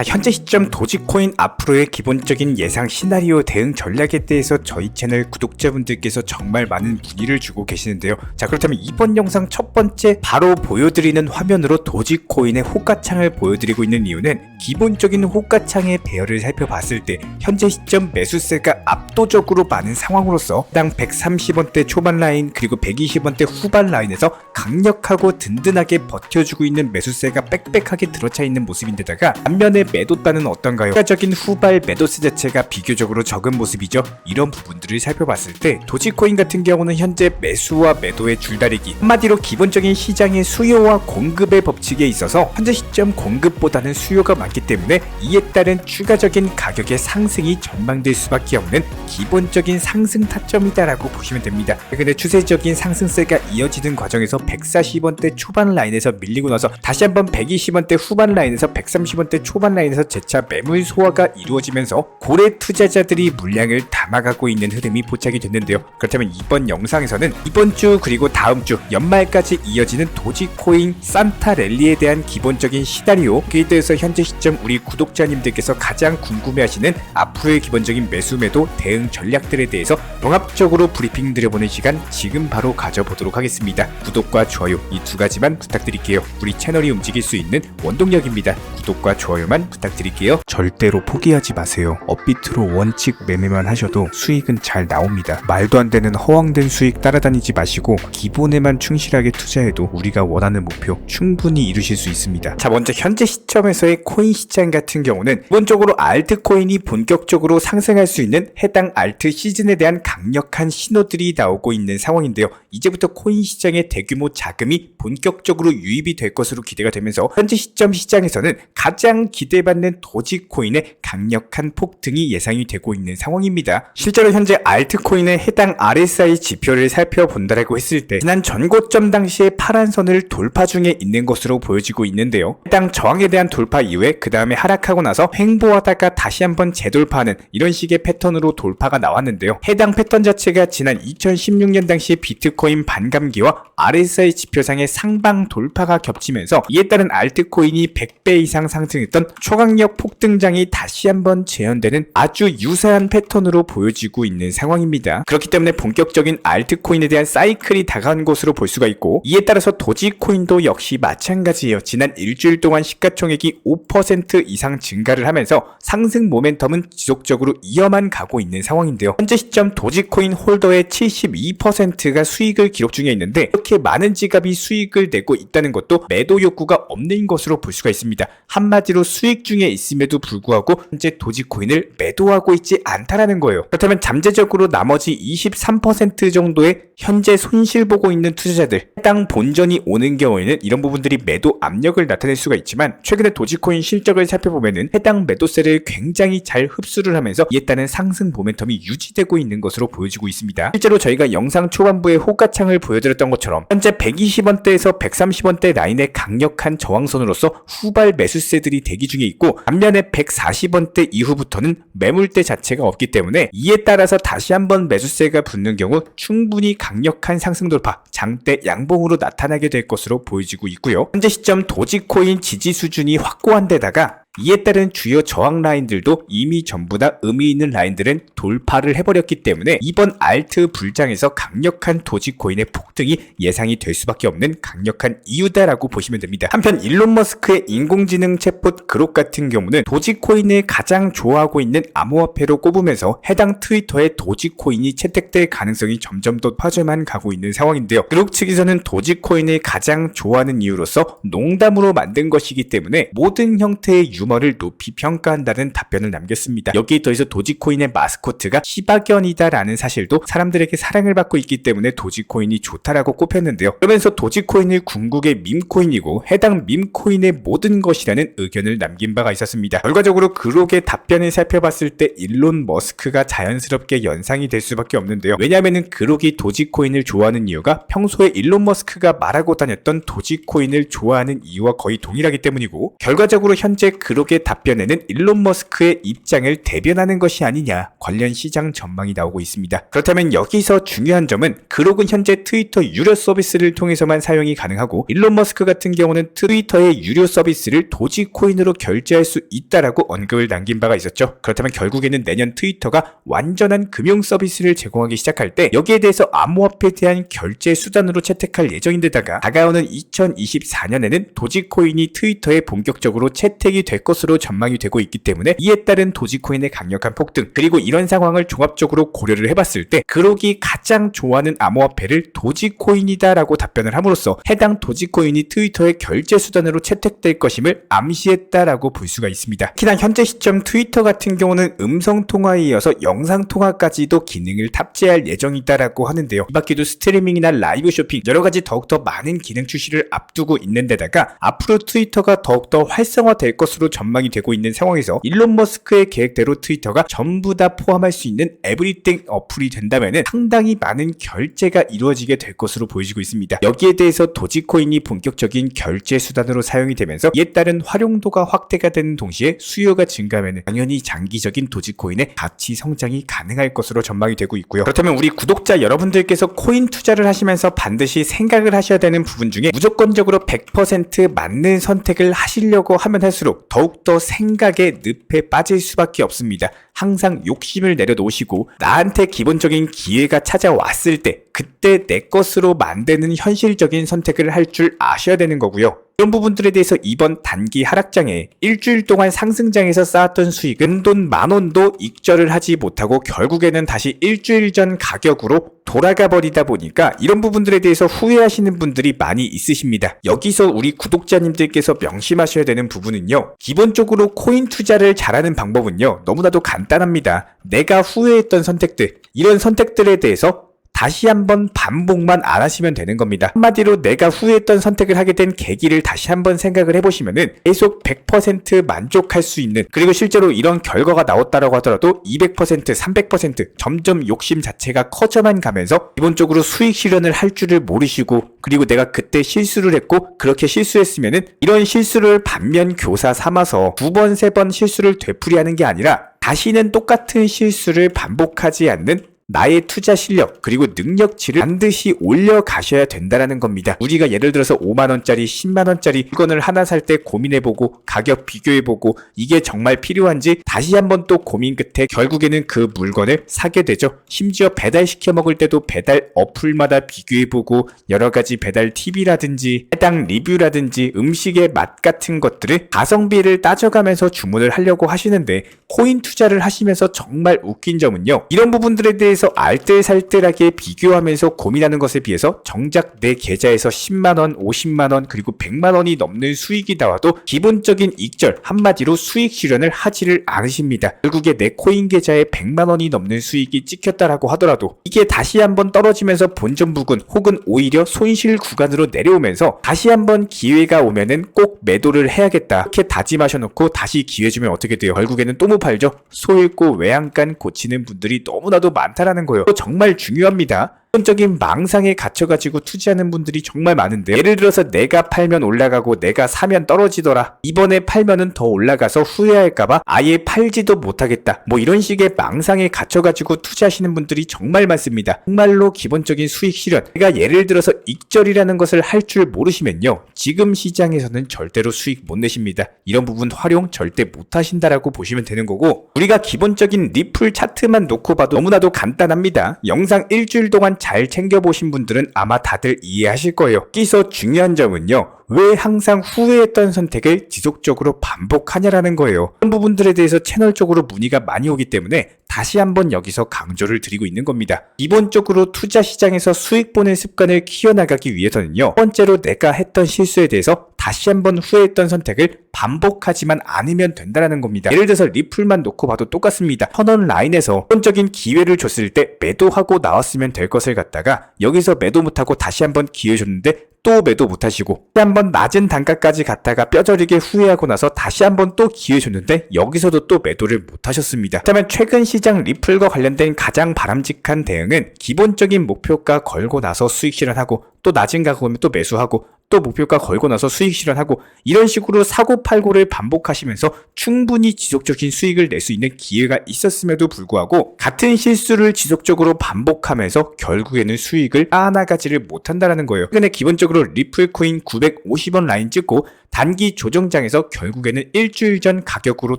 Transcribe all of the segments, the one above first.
현재 시점 도지코인 앞으로의 기본적인 예상 시나리오 대응 전략에 대해서 저희 채널 구독자분들께서 정말 많은 문의를 주고 계시는데요. 자, 그렇다면 이번 영상 첫 번째 바로 보여드리는 화면으로 도지코인의 호가창을 보여드리고 있는 이유는 기본적인 호가창의 배열을 살펴봤을 때 현재 시점 매수세가 압도적으로 많은 상황으로서 당 130원대 초반 라인 그리고 120원대 후반 라인에서 강력하고 든든하게 버텨주고 있는 매수세가 빽빽하게 들어차 있는 모습인데다가 반면에 매도단은 어떤가요? 추가적인 후발 매도세 자체가 비교적으로 적은 모습이죠. 이런 부분들을 살펴봤을 때 도지코인 같은 경우는 현재 매수와 매도의 줄다리기, 한마디로 기본적인 시장의 수요와 공급의 법칙에 있어서 현재 시점 공급보다는 수요가 많기 때문에 이에 따른 추가적인 가격의 상승이 전망될 수밖에 없는 기본적인 상승 타점이다라고 보시면 됩니다. 근데 추세적인 상승세가 이어지는 과정에서 140원대 초반 라인에서 밀리고 나서 다시 한번 120원대 후반 라인에서 130원대 초반 라인에서 재차 매물 소화가 이루어지면서 고래 투자자들이 물량을 담아가고 있는 흐름이 포착이 됐는데요. 그렇다면 이번 영상에서는 이번 주 그리고 다음 주 연말까지 이어지는 도지코인 산타 랠리에 대한 기본적인 시나리오, 그에 대해서 현재 시점 우리 구독자님들께서 가장 궁금해하시는 앞으로의 기본적인 매수 매도 대응 전략들에 대해서 종합적으로 브리핑 드려보는 시간 지금 바로 가져보도록 하겠습니다. 구독과 좋아요 이 두 가지만 부탁드릴게요. 우리 채널이 움직일 수 있는 원동력입니다. 구독과 좋아요만 부탁드릴게요. 절대로 포기하지 마세요. 업비트로 원칙 매매만 하셔도 수익은 잘 나옵니다. 말도 안 되는 허황된 수익 따라다니지 마시고 기본에만 충실하게 투자해도 우리가 원하는 목표 충분히 이루실 수 있습니다. 자, 먼저 현재 시점에서의 코인 시장 같은 경우는 기본적으로 알트코인이 본격적으로 상승할 수 있는 해당 알트 시즌에 대한 강력한 신호들이 나오고 있는 상황인데요. 이제부터 코인 시장의 대규모 자금이 본격적으로 유입이 될 것으로 기대가 되면서 현재 시점 시장에서는 가장 기대받는 도지코인의 강력한 폭등이 예상이 되고 있는 상황입니다. 실제로 현재 알트코인의 해당 RSI 지표를 살펴본다라고 했을 때 지난 전고점 당시에 파란 선을 돌파 중에 있는 것으로 보여지고 있는데요. 해당 저항에 대한 돌파 이후에 그 다음에 하락하고 나서 횡보하다가 다시 한번 재돌파하는 이런 식의 패턴으로 돌파가 나왔는데요. 해당 패턴 자체가 지난 2016년 당시에 비트코인 반감기와 RSI 지표상의 상방 돌파가 겹치면서 이에 따른 알트코인이 100배 이상 상승했던 초강력 폭등장이 다시 한번 재현되는 아주 유사한 패턴으로 보여지고 있는 상황입니다. 그렇기 때문에 본격적인 알트코인에 대한 사이클이 다가온 것으로 볼 수가 있고, 이에 따라서 도지코인도 역시 마찬가지예요. 지난 일주일 동안 시가총액이 5% 이상 증가를 하면서 상승 모멘텀은 지속적으로 이어만 가고 있는 상황인데요. 현재 시점 도지코인 홀더의 72%가 수익을 기록 중에 있는데 이렇게 많은 지갑이 수익을 내고 있다는 것도 매도 욕구가 없는 것으로 볼 수가 있습니다. 한마디로 수익 중에 있음에도 불구하고 현재 도지코인을 매도하고 있지 않다라는 거예요. 그렇다면 잠재적으로 나머지 23% 정도의 현재 손실 보고 있는 투자자들, 해당 본전이 오는 경우에는 이런 부분들이 매도 압력을 나타낼 수가 있지만 최근에 도지코인 실적을 살펴보면은 해당 매도세를 굉장히 잘 흡수를 하면서 이에 따른 상승 모멘텀이 유지되고 있는 것으로 보여지고 있습니다. 실제로 저희가 영상 초반부에 호가창을 보여드렸던 것처럼 현재 120원대에서 130원대 라인의 강력한 저항선으로서 후발 매수세들이 대기 중에 있고, 반면에 140원대 이후부터는 매물대 자체가 없기 때문에 이에 따라서 다시 한번 매수세가 붙는 경우 충분히 강력한 상승 돌파, 장대 양봉으로 나타나게 될 것으로 보여지고 있고요. 현재 시점 도지코인 지지 수준이 확고한 데다가 이에 따른 주요 저항 라인들도 이미 전부 다 의미 있는 라인들은 돌파를 해버렸기 때문에 이번 알트 불장에서 강력한 도지코인의 폭등이 예상이 될 수밖에 없는 강력한 이유다라고 보시면 됩니다. 한편 일론 머스크의 인공지능 챗봇 그록 같은 경우는 도지코인을 가장 좋아하고 있는 암호화폐로 꼽으면서 해당 트위터에 도지코인이 채택될 가능성이 점점 더 파져만 가고 있는 상황인데요. 그록 측에서는 도지코인을 가장 좋아하는 이유로서 농담으로 만든 것이기 때문에 모든 형태의 유머를 높이 평가한다는 답변을 남겼습니다. 여기에 더해서 도지코인의 마스코트가 시바견이다라는 사실도 사람들에게 사랑을 받고 있기 때문에 도지코인이 좋다라고 꼽혔는데요. 그러면서 도지코인을 궁극의 밈코인이고 해당 밈코인의 모든 것이라는 의견을 남긴 바가 있었습니다. 결과적으로 그록의 답변을 살펴봤을 때 일론 머스크가 자연스럽게 연상이 될 수밖에 없는데요. 왜냐하면 그록이 도지코인을 좋아하는 이유가 평소에 일론 머스크가 말하고 다녔던 도지코인을 좋아하는 이유와 거의 동일하기 때문이고, 결과적으로 현재 그록의 답변에는 일론 머스크의 입장을 대변하는 것이 아니냐 관련 시장 전망이 나오고 있습니다. 그렇다면 여기서 중요한 점은 그록은 현재 트위터 유료 서비스를 통해서만 사용이 가능하고 일론 머스크 같은 경우는 트위터의 유료 서비스를 도지코인으로 결제할 수 있다라고 언급을 남긴 바가 있었죠. 그렇다면 결국에는 내년 트위터가 완전한 금융 서비스를 제공하기 시작할 때 여기에 대해서 암호화폐에 대한 결제 수단으로 채택할 예정인데다가 다가오는 2024년에는 도지코인이 트위터에 본격적으로 채택이 될 것으로 전망이 되고 있기 때문에 이에 따른 도지코인의 강력한 폭등, 그리고 이런 상황을 종합적으로 고려를 해봤을 때 그록이 가장 좋아하는 암호화폐를 도지코인이다 라고 답변을 함으로써 해당 도지코인이 트위터의 결제 수단으로 채택될 것임을 암시했다라고 볼 수가 있습니다. 특히나 현재 시점 트위터 같은 경우는 음성통화에 이어서 영상통화까지도 기능을 탑재할 예정이다라고 하는데요. 이 밖에도 스트리밍이나 라이브 쇼핑, 여러가지 더욱더 많은 기능 출시를 앞두고 있는데다가 앞으로 트위터가 더욱더 활성화될 것으로 전망이 되고 있는 상황에서 일론 머스크의 계획대로 트위터가 전부 다 포함할 수 있는 에브리띵 어플이 된다면 상당히 많은 결제가 이루어지게 될 것으로 보여지고 있습니다. 여기에 대해서 도지코인이 본격적인 결제 수단으로 사용이 되면서 이에 따른 활용도가 확대가 되는 동시에 수요가 증가하면 당연히 장기적인 도지코인의 가치 성장이 가능할 것으로 전망이 되고 있고요. 그렇다면 우리 구독자 여러분들께서 코인 투자를 하시면서 반드시 생각을 하셔야 되는 부분 중에 무조건적으로 100% 맞는 선택을 하시려고 하면 할수록 더욱더 생각의 늪에 빠질 수밖에 없습니다. 항상 욕심을 내려놓으시고 나한테 기본적인 기회가 찾아왔을 때 그때 내 것으로 만드는 현실적인 선택을 할 줄 아셔야 되는 거고요. 이런 부분들에 대해서 이번 단기 하락장에 일주일 동안 상승장에서 쌓았던 수익은 돈 10,000원도 익절을 하지 못하고 결국에는 다시 일주일 전 가격으로 돌아가 버리다 보니까 이런 부분들에 대해서 후회하시는 분들이 많이 있으십니다. 여기서 우리 구독자님들께서 명심하셔야 되는 부분은요, 기본적으로 코인 투자를 잘하는 방법은요 너무나도 간단합니다. 내가 후회했던 선택들, 이런 선택들에 대해서 다시 한번 반복만 안 하시면 되는 겁니다. 한마디로 내가 후회했던 선택을 하게 된 계기를 다시 한번 생각을 해보시면은 계속 100% 만족할 수 있는, 그리고 실제로 이런 결과가 나왔다라고 하더라도 200%, 300% 점점 욕심 자체가 커져만 가면서 기본적으로 수익 실현을 할 줄을 모르시고, 그리고 내가 그때 실수를 했고 그렇게 실수했으면은 이런 실수를 반면 교사 삼아서 2번, 3번 실수를 되풀이하는 게 아니라 다시는 똑같은 실수를 반복하지 않는 나의 투자 실력 그리고 능력치를 반드시 올려가셔야 된다는 겁니다. 우리가 예를 들어서 5만원짜리 10만원짜리 물건을 하나 살 때 고민해보고 가격 비교해보고 이게 정말 필요한지 다시 한번 또 고민 끝에 결국에는 그 물건을 사게 되죠. 심지어 배달시켜 먹을 때도 배달 어플마다 비교해보고 여러가지 배달 팁이라든지 해당 리뷰라든지 음식의 맛 같은 것들을 가성비를 따져가면서 주문을 하려고 하시는데, 코인 투자를 하시면서 정말 웃긴 점은요, 이런 부분들에 대해서 알뜰살뜰하게 비교하면서 고민하는 것에 비해서 정작 내 계좌에서 10만원, 50만원 그리고 100만원이 넘는 수익이 나와도 기본적인 익절, 한마디로 수익 실현을 하지를 않으십니다. 결국에 내 코인 계좌에 100만원이 넘는 수익이 찍혔다라고 하더라도 이게 다시 한번 떨어지면서 본전 부근 혹은 오히려 손실 구간으로 내려오면서 다시 한번 기회가 오면은 꼭 매도를 해야겠다 이렇게 다짐하셔놓고 다시 기회 주면 어떻게 돼요? 결국에는 또 못 팔죠. 소 잃고 외양간 고치는 분들이 너무나도 많다라는 거예요. 정말 중요합니다. 기본적인 망상에 갇혀가지고 투자하는 분들이 정말 많은데, 예를 들어서 내가 팔면 올라가고 내가 사면 떨어지더라, 이번에 팔면은 더 올라가서 후회할까봐 아예 팔지도 못하겠다, 뭐 이런 식의 망상에 갇혀가지고 투자하시는 분들이 정말 많습니다. 정말로 기본적인 수익 실현, 내가 예를 들어서 익절이라는 것을 할 줄 모르시면요 지금 시장에서는 절대로 수익 못 내십니다. 이런 부분 활용 절대 못 하신다라고 보시면 되는 거고, 우리가 기본적인 리플 차트만 놓고 봐도 너무나도 간단합니다. 영상 일주일 동안 잘 챙겨보신 분들은 아마 다들 이해하실 거예요. 여기서 중요한 점은요, 왜 항상 후회했던 선택을 지속적으로 반복하냐라는 거예요. 이런 부분들에 대해서 채널적으로 문의가 많이 오기 때문에 다시 한번 여기서 강조를 드리고 있는 겁니다. 기본적으로 투자 시장에서 수익 보는 습관을 키워나가기 위해서는요, 첫 번째로 내가 했던 실수에 대해서 다시 한번 후회했던 선택을 반복하지만 않으면 된다는 겁니다. 예를 들어서 리플만 놓고 봐도 똑같습니다. 1,000원 라인에서 기본적인 기회를 줬을 때 매도하고 나왔으면 될 것을 갖다가 여기서 매도 못하고 다시 한번 기회 줬는데 또 매도 못하시고, 한번 낮은 단가까지 갔다가 뼈저리게 후회하고 나서 다시 한번 또 기회 줬는데 여기서도 또 매도를 못하셨습니다. 그렇다면 최근 시장 리플과 관련된 가장 바람직한 대응은 기본적인 목표가 걸고 나서 수익 실현하고 또 낮은 가격 오면 또 매수하고 또 목표가 걸고 나서 수익 실현하고 이런 식으로 사고팔고를 반복하시면서 충분히 지속적인 수익을 낼 수 있는 기회가 있었음에도 불구하고 같은 실수를 지속적으로 반복하면서 결국에는 수익을 쌓아나가지를 못한다는 거예요. 최근에 기본적으로 리플코인 950원 라인 찍고 단기 조정장에서 결국에는 일주일 전 가격으로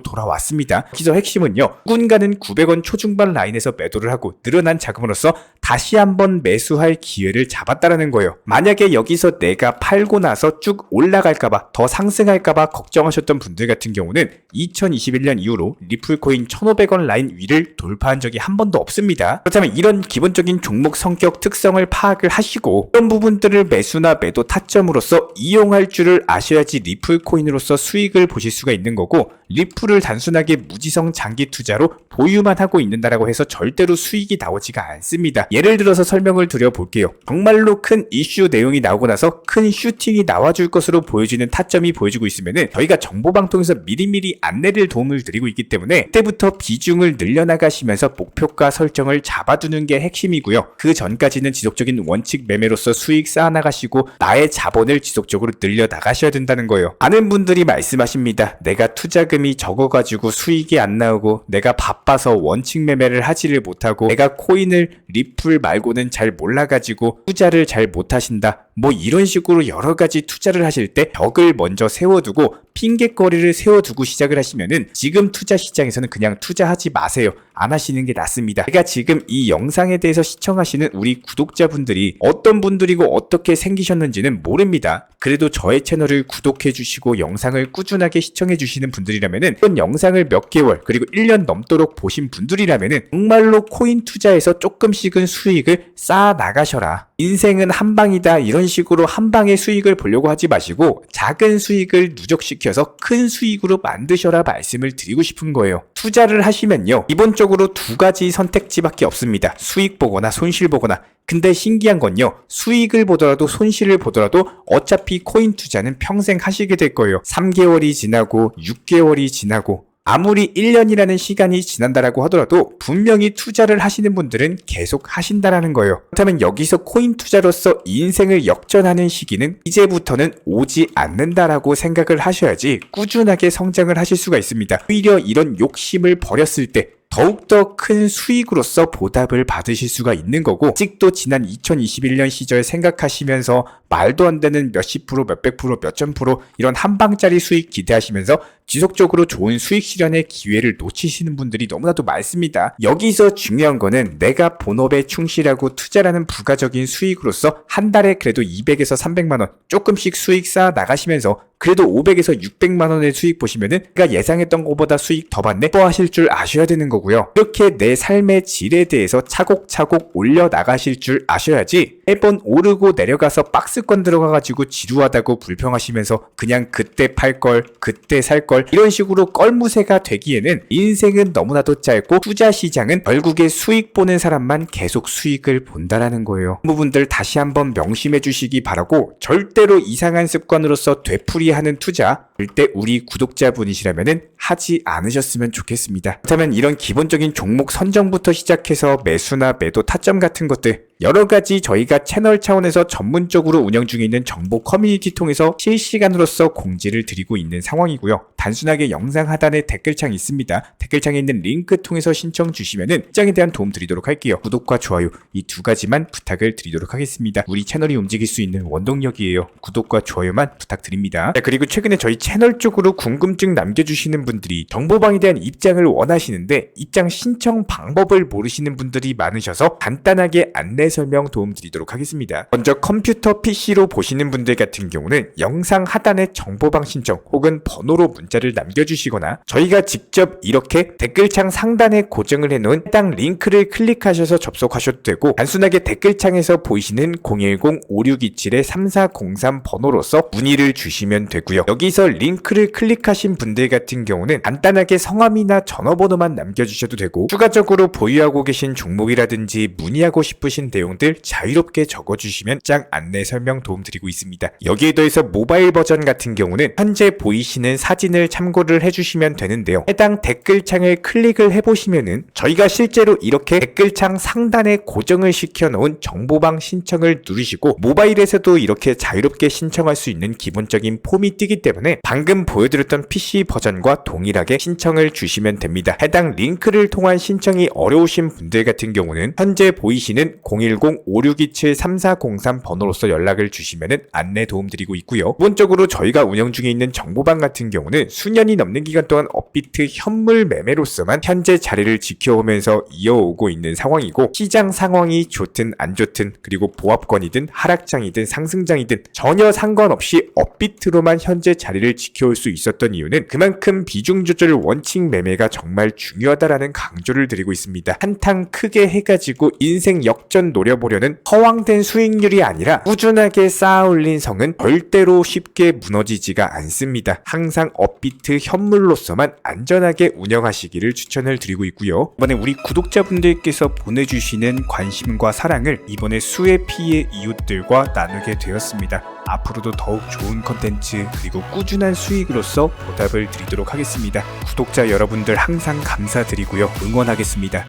돌아왔습니다. 여기서 핵심은요, 누군가는 900원 초중반 라인에서 매도를 하고 늘어난 자금으로서 다시 한번 매수할 기회를 잡았다는 거예요. 만약에 여기서 내가 팔고 나서 쭉 올라갈까봐, 더 상승할까봐 걱정하셨던 분들 같은 경우는 2021년 이후로 리플코인 1500원 라인 위를 돌파한 적이 한 번도 없습니다. 그렇다면 이런 기본적인 종목 성격 특성을 파악을 하시고 이런 부분들을 매수나 매도 타점으로서 이용할 줄을 아셔야지 리플코인으로서 수익을 보실 수가 있는 거고, 리플을 단순하게 무지성 장기 투자로 보유만 하고 있는다라고 해서 절대로 수익이 나오지가 않습니다. 예를 들어서 설명을 드려볼게요. 정말로 큰 이슈 내용이 나오고 나서 큰 슈팅이 나와줄 것으로 보여지는 타점이 보여지고 있으면은 저희가 정보방통에서 미리미리 안내를 도움을 드리고 있기 때문에 그때부터 비중을 늘려나가시면서 목표가 설정을 잡아두는 게 핵심이고요. 그 전까지는 지속적인 원칙 매매로서 수익 쌓아나가시고 나의 자본을 지속적으로 늘려나가셔야 된다는 거예요. 많은 분들이 말씀하십니다. 내가 투자금이 적어가지고 수익이 안 나오고, 내가 바빠서 원칙 매매를 하지를 못하고, 내가 코인을 리플 말고는 잘 몰라가지고 투자를 잘 못하신다. 뭐 이런 식으로 여러 가지 투자를 하실 때 벽을 먼저 세워두고 핑계거리를 세워두고 시작을 하시면은 지금 투자 시장에서는 그냥 투자하지 마세요. 안 하시는 게 낫습니다. 제가 지금 이 영상에 대해서 시청하시는 우리 구독자분들이 어떤 분들이고 어떻게 생기셨는지는 모릅니다. 그래도 저의 채널을 구독해 주시고 영상을 꾸준하게 시청해 주시는 분들이라면은 이번 영상을 몇 개월 그리고 1년 넘도록 보신 분들이라면은 정말로 코인 투자에서 조금씩은 수익을 쌓아 나가셔라. 인생은 한 방이다. 이런 식으로 한 방의 수익을 보려고 하지 마시고 작은 수익을 누적시켜서 큰 수익으로 만드셔라 말씀을 드리고 싶은 거예요. 투자를 하시면요, 기본적으로 두 가지 선택지밖에 없습니다. 수익 보거나 손실 보거나. 근데 신기한 건요, 수익을 보더라도 손실을 보더라도 어차피 코인 투자는 평생 하시게 될 거예요. 3개월이 지나고 6개월이 지나고 아무리 1년이라는 시간이 지난다라고 하더라도 분명히 투자를 하시는 분들은 계속 하신다라는 거예요. 그렇다면 여기서 코인 투자로서 인생을 역전하는 시기는 이제부터는 오지 않는다라고 생각을 하셔야지 꾸준하게 성장을 하실 수가 있습니다. 오히려 이런 욕심을 버렸을 때 더욱더 큰 수익으로서 보답을 받으실 수가 있는 거고, 아직도 지난 2021년 시절 생각하시면서 말도 안 되는 몇십 프로, 몇백 프로, 몇천 프로 이런 한 방짜리 수익 기대하시면서 지속적으로 좋은 수익 실현의 기회를 놓치시는 분들이 너무나도 많습니다. 여기서 중요한 거는 내가 본업에 충실하고 투자라는 부가적인 수익으로서 한 달에 그래도 200에서 300만원 조금씩 수익 쌓아 나가시면서 그래도 500에서 600만원의 수익 보시면은 내가 예상했던 것보다 수익 더 받네? 뽀하실 줄 아셔야 되는 거고요. 이렇게 내 삶의 질에 대해서 차곡차곡 올려 나가실 줄 아셔야지 매번 오르고 내려가서 박스권 들어가가지고 지루하다고 불평하시면서 그냥 그때 팔걸, 그때 살걸 이런 식으로 껄무새가 되기에는 인생은 너무나도 짧고 투자 시장은 결국에 수익 보는 사람만 계속 수익을 본다라는 거예요. 그 부분들 다시 한번 명심해 주시기 바라고, 절대로 이상한 습관으로서 되풀이하는 투자 절대 우리 구독자분이시라면은 하지 않으셨으면 좋겠습니다. 그렇다면 이런 기본적인 종목 선정부터 시작해서 매수나 매도 타점 같은 것들 여러 가지 저희가 채널 차원에서 전문적으로 운영 중에 있는 정보 커뮤니티 통해서 실시간으로서 공지를 드리고 있는 상황이고요. 단순하게 영상 하단에 댓글창이 있습니다. 댓글창에 있는 링크 통해서 신청 주시면은 시장에 대한 도움 드리도록 할게요. 구독과 좋아요 이 두 가지만 부탁을 드리도록 하겠습니다. 우리 채널이 움직일 수 있는 원동력이에요. 구독과 좋아요만 부탁드립니다. 그리고 최근에 저희 채널 쪽으로 궁금증 남겨주시는 분들이 정보방에 대한 입장을 원하시는데 입장 신청 방법을 모르시는 분들이 많으셔서 간단하게 안내 설명 도움 드리도록 하겠습니다. 먼저 컴퓨터 PC로 보시는 분들 같은 경우는 영상 하단에 정보방 신청 혹은 번호로 문자를 남겨주시거나 저희가 직접 이렇게 댓글창 상단에 고정을 해놓은 해당 링크를 클릭하셔서 접속하셔도 되고, 단순하게 댓글창에서 보이시는 010-5627-3403 번호로서 문의를 주시면 되고요. 여기서 링크를 클릭하신 분들 같은 경우는 간단하게 성함이나 전화번호만 남겨주셔도 되고, 추가적으로 보유하고 계신 종목이라든지 문의하고 싶으신 내용 내용들 자유롭게 적어주시면 짱 안내 설명 도움드리고 있습니다. 여기에 더해서 모바일 버전 같은 경우는 현재 보이시는 사진을 참고를 해주시면 되는데요. 해당 댓글창을 클릭을 해보시면은 저희가 실제로 이렇게 댓글창 상단에 고정을 시켜놓은 정보방 신청을 누르시고 모바일에서도 이렇게 자유롭게 신청할 수 있는 기본적인 폼이 뜨기 때문에 방금 보여드렸던 PC 버전과 동일하게 신청을 주시면 됩니다. 해당 링크를 통한 신청이 어려우신 분들 같은 경우는 현재 보이시는 010-5627-3403 번호로서 연락을 주시면 안내 도움드리고 있고요. 기본적으로 저희가 운영 중에 있는 정보방 같은 경우는 수년이 넘는 기간 동안 업비트 현물 매매로서만 현재 자리를 지켜오면서 이어오고 있는 상황이고, 시장 상황이 좋든 안 좋든 그리고 보합권이든 하락장이든 상승장이든 전혀 상관없이 업비트로만 현재 자리를 지켜올 수 있었던 이유는 그만큼 비중 조절 원칙 매매가 정말 중요하다라는 강조를 드리고 있습니다. 한탕 크게 해가지고 인생 역전 노려보려는 허황된 수익률이 아니라 꾸준하게 쌓아올린 성은 절대로 쉽게 무너지지가 않습니다. 항상 업비트 현물로서만 안전하게 운영하시기를 추천을 드리고 있고요. 이번에 우리 구독자분들께서 보내주시는 관심과 사랑을 이번에 수혜 피해 이웃들과 나누게 되었습니다. 앞으로도 더욱 좋은 컨텐츠 그리고 꾸준한 수익으로서 보답을 드리도록 하겠습니다. 구독자 여러분들 항상 감사드리고요. 응원하겠습니다.